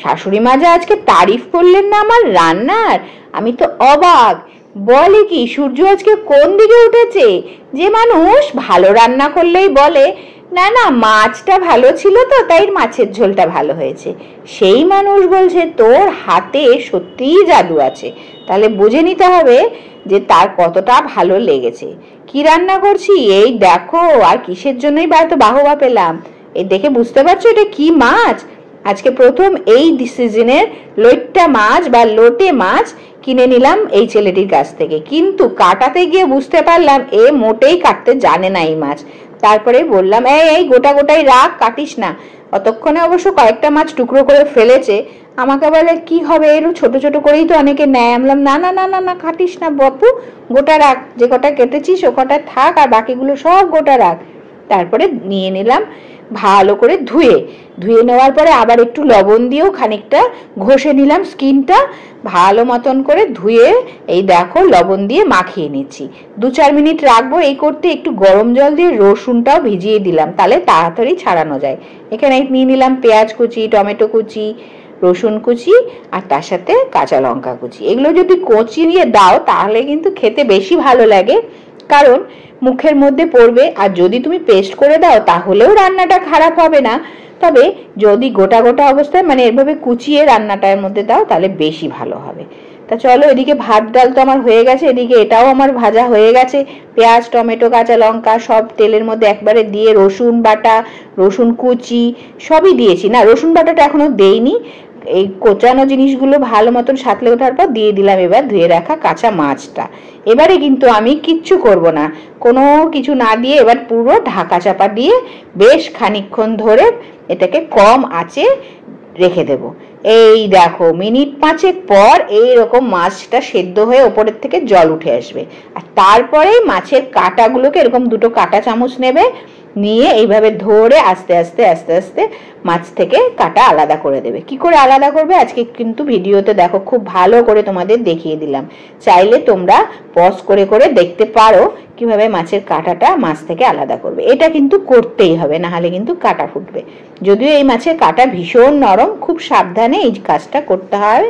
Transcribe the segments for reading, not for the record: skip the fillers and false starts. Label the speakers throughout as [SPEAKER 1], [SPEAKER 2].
[SPEAKER 1] শাশুড়ি মা যা আজকে তারিফ করলেন না আমার রান্নার, আমি তো অবাক। বলে কি সূর্য আজকে কোন দিকে উঠেছে? যে মানুষ ভালো রান্না করলেই বলে না না মাছটা ভালো ছিল তো তাই মাছের ঝোলটা ভালো হয়েছে, সেই মানুষ বলছে তোর হাতে সত্যিই জাদু আছে। তাহলে বুঝে নিতে হবে যে তার কতটা ভালো লেগেছে। কি রান্না করছি এই দেখো, আর কিসের জন্যই বা এত বাহবা পেলাম এই দেখে বুঝতে পারছো এটা কি মাছ? আজকে প্রথম এই সিজনের লইট্টা মাছ বা লোটে মাছ কিনে নিলাম এই ছেলেটির কাছ থেকে, কিন্তু কাটাতে গিয়ে বুঝতে পারলাম এ মোটেই কাটতে জানে না এই মাছ। তারপরে বললাম এই গোটা গোটাই রাখ, কাটিস না। অতক্ষণে অবশ্য কয়েকটা মাছ টুকরো করে ফেলেছে। আমাকে বলে কি হবে এর ছোট ছোট করেই তো অনেকে নেয়। আমি বললাম না না না না না কাটিস না বাপু, গোটা রাখ, যে কটা কেটেছিস ও কটা থাক আর বাকিগুলো সব গোটা রাখ। তারপরে নিয়ে নিলাম ভালো করে ধুয়ে নেওয়ার পরে আবার একটু লবণ দিয়েও খানিকটা ঘষে নিলাম স্কিনটা, ভালো মতন করে ধুয়ে এই দেখো লবণ দিয়ে মাখিয়ে নিচ্ছি। 2-4 মিনিট রাখবো। এই করতে একটু গরম জল দিয়ে রসুনটাও ভিজিয়ে দিলাম, তাহলে তাড়াতাড়ি ছাড়ানো যায়। এখানে নিয়ে নিলাম পেঁয়াজ কুচি, টমেটো কুচি, রসুন কুচি আর তার সাথে কাঁচা লঙ্কা কুচি। এগুলো যদি কচিয়ে দাও তাহলে কিন্তু খেতে বেশি ভালো লাগে, কারণ মুখের মধ্যে পড়বে। আর যদি তুমি পেস্ট করে দাও তাহলেও রান্নাটা খারাপ হবে না, তবে যদি গোটা গোটা অবস্থায় মানে এভাবে কুচিয়ে রান্নাটার মধ্যে দাও তাহলে বেশি ভালো হবে। তা চলো, এদিকে ভাত ডাল তো আমার হয়ে গেছে, এদিকে এটাও আমার ভাজা হয়ে গেছে। পেঁয়াজ টমেটো কাঁচা লঙ্কা সব তেলের মধ্যে একবারে দিয়ে রসুন বাটা রসুন কুচি সবই দিয়েছি। না, রসুন বাটাটা এখনো দেইনি। এই কোচানো জিনিসগুলো ভালো মতন সাঁতলে ওঠার পর দিয়ে দিলাম এবার ধুয়ে রাখা কাঁচা মাছটা। এবারে কিন্তু আমি কিচ্ছু করব না, কোনো কিছু না দিয়ে এবার পুরো ঢাকা চাপা দিয়ে বেশ খানিকক্ষণ ধরে এটাকে কম আঁচে রেখে দেব। এই দেখো মিনিট 5 পর এইরকম মাছটা সেদ্ধ হয়ে ওপরের থেকে জল উঠে আসবে। আর তারপরে মাছের কাঁটাগুলোকে এরকম 2টো কাঁটা চামচ নেবে, নিয়ে এইভাবে ধরে আস্তে আস্তে আস্তে আস্তে মাছ থেকে কাঁটা আলাদা করে দেবে। কি করে আলাদা করবে আজকে কিন্তু ভিডিওতে দেখো খুব ভালো করে তোমাদের দেখিয়ে দিলাম। চাইলে তোমরা পজ করে করে দেখতে পারো কিভাবে মাছের কাঁটাটা মাছ থেকে আলাদা করবে। এটা কিন্তু করতেই হবে, না হলে কিন্তু কাঁটা ফুটবে। যদিও এই মাছের কাঁটা ভীষণ নরম, খুব সাবধানে এই কাজটা করতে হবে।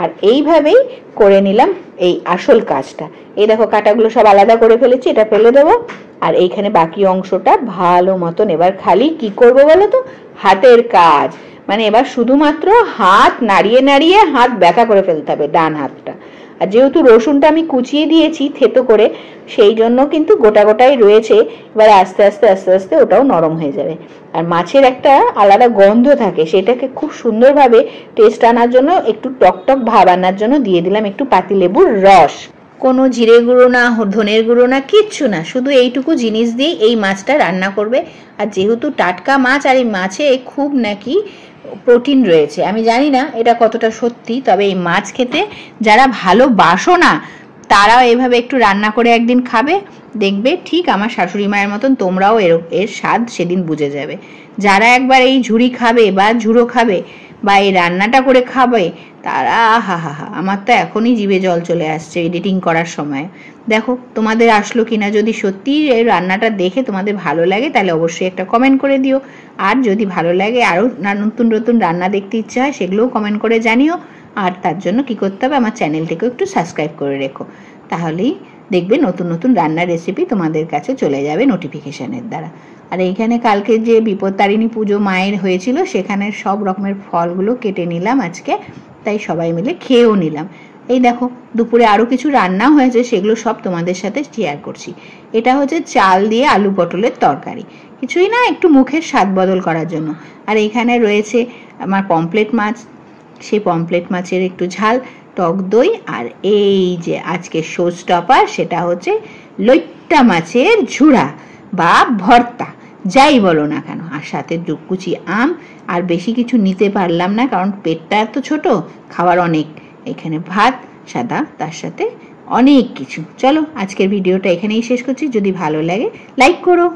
[SPEAKER 1] আর এইভাবেই করে নিলাম এই আসল কাজটা। এই দেখো কাঁটাগুলো সব আলাদা করে ফেলেছি, এটা ফেলে দেবো। আর এইখানে বাকি অংশটা ভালো মতন এবার খালি কি করব বলো তো, হাতের কাজ। মানে এবার শুধুমাত্র হাত নাড়িয়ে নাড়িয়ে হাত ব্যথা করে ফেলতে হবে, ডান হাতটা। আর যেহেতু রসুনটা আমি কুচিয়ে দিয়েছি থেতো করে, সেই জন্য কিন্তু গোটা গোটাই রয়েছে। এবার আস্তে আস্তে আস্তে আস্তে ওটাও নরম হয়ে যাবে। আর মাছের একটা আলাদা গন্ধ থাকে, সেটাকে খুব সুন্দরভাবে টেস্ট আনার জন্য, একটু টকটক ভাব আনার জন্য দিয়ে দিলাম একটু পাতিলেবুর রস। কোনো জিরে গুঁড়ো না, ধনের গুঁড়ো না, কিচ্ছু না, শুধু এইটুকু জিনিস দিয়ে এই মাছটা রান্না করবে। আর যেহেতু টাটকা মাছ আর এই মাছে খুব নাকি প্রোটিন রয়েছে, আমি জানি না এটা কতটা সত্যি, তবে এই মাছ খেতে যারা ভালোবাসো না তারাও এভাবে একটু রান্না করে একদিন খাবে, দেখবে ঠিক আমার শাশুড়ি মায়ের মতন তোমরাও এর স্বাদ সেদিন বুঝে যাবে। যারা একবার এই ঝুড়ি খাবে বা ঝুড়ো খাবে বা এই রান্নাটা করে খাবে তারা হা হা হা, আমার তো এখনই জিভে জল চলে আসছে এডিটিং করার সময়। দেখো তোমাদের আসলো কিনা, যদি সত্যি এই রান্নাটা দেখে তোমাদের ভালো লাগে তাহলে অবশ্যই একটা কমেন্ট করে দিও। আর যদি ভালো লাগে আরও নতুন নতুন রান্না দেখতে ইচ্ছে হয় সেগুলোও কমেন্ট করে জানিও। আর তার জন্য কি করতে হবে, আমার চ্যানেলটিকেও একটু সাবস্ক্রাইব করে রেখো, তাহলেই দেখবে নতুন নতুন রান্নার রেসিপি তোমাদের কাছে চলে যাবে নোটিফিকেশনের দ্বারা। আর এইখানে কালকে যে বিপত্তারিণী পুজো মায়ের হয়েছিল সেখানে সব রকমের ফলগুলো কেটে নিলাম আজকে, তাই সবাই মিলে খেয়েও নিলাম। এই দেখো দুপুরে আরও কিছু রান্না হয়েছে, সেগুলো সব তোমাদের সাথে শেয়ার করছি। এটা হচ্ছে চাল দিয়ে আলু পটলের তরকারি, কিছুই না, একটু মুখের স্বাদ বদল করার জন্য। আর এখানে রয়েছে আমার পমফ্লেট মাছ, সেই পমফ্লেট মাছের একটু ঝাল, টক দই, আর এই যে আজকে শো স্টপার সেটা হচ্ছে লইট্টা মাছের ঝুড়া বা ভর্তা, যাই বলো না কেন। আর সাথে কুচি আম। আর বেশি কিছু নিতে পারলাম না কারণ পেটটা এত ছোট, খাবার অনেক। এখানে ভাত সাদা, তার সাথে অনেক কিছু। চলো আজকের ভিডিওটা এখানেই শেষ করছি। যদি ভালো লাগে লাইক করো।